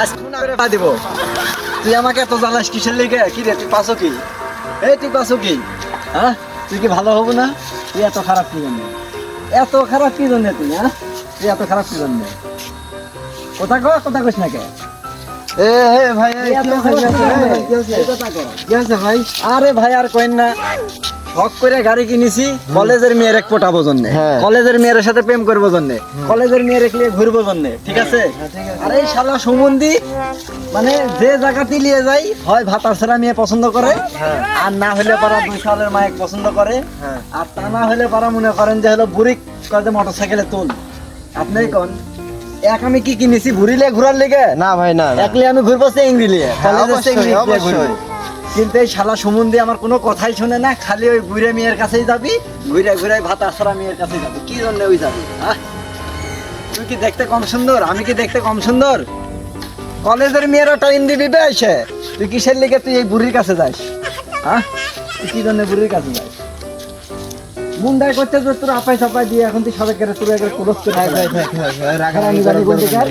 আজ কোন করে দিব তুই আমাকে এত জ্বালাস কিসের লিগে? কি রে তুই পাসো কি? তুই পাসো কি? হ্যাঁ তুই কি ভালো হবো না? তুই এত খারাপ কি জন্য? এত খারাপ কি জন্য তুই? হ্যাঁ তুই এত খারাপ কি জন্য? কথা কইস না কে? ভাই ভাই আরে ভাই আর কইন না, হক করে গাড়ি কিনেছি কলেজের মেয়ের এক পটাবো জন্যে, কলেজের মেয়ের সাথে প্রেম করবো জন্যে, কলেজের মেয়ের নিয়ে ঘুরবো জন্যে, ঠিক আছে? আরে এই শালা সুমন্দি মানে যে জায়গাতে নিয়ে যাই হয় ভাতার ছেড়া মেয়ে পছন্দ করে, আর না হলে পারা 2 সালের মায়ের পছন্দ করে, আর তা না হলে পারা মনে করেন যে হলো বুড়ি কাজে মোটরসাইকেলে তুল। আপনি কোন এক আমি কি কিনেছি ঘুরিলে ঘুরার লেগে? না ভাই না একলে আমি ঘুরবো চেংড়ি লিয়ে, কলেজে চেংড়ি লিয়ে অবশ্যই। ঘুরবো। কিন্তু এই শালা সুমন্দি আমার কোনো কথাই শোনে না, খালি ওই ঘুরে মেয়ের কাছেই যাবি, ঘুরে ঘুরে ভাত আসরা মেয়ের কাছেই যাবি। কি জন্য ওই যাবি? তুই কি দেখতে কম সুন্দর? আমি কি দেখতে কম সুন্দর? কলেজের মেয়েরা টাইম দিবি এসে, তুই কিসের লিগে তুই এই বুড়ির কাছে যাস? তুই কি জন্য বুড়ির কাছে যাস? মুন্ডাই করতে যে তোর আপাই চাপাই দিয়ে এখন তুই সবাই তোর ক্লোজ করে ভাই রাখা আমি জানি বলতে চাই।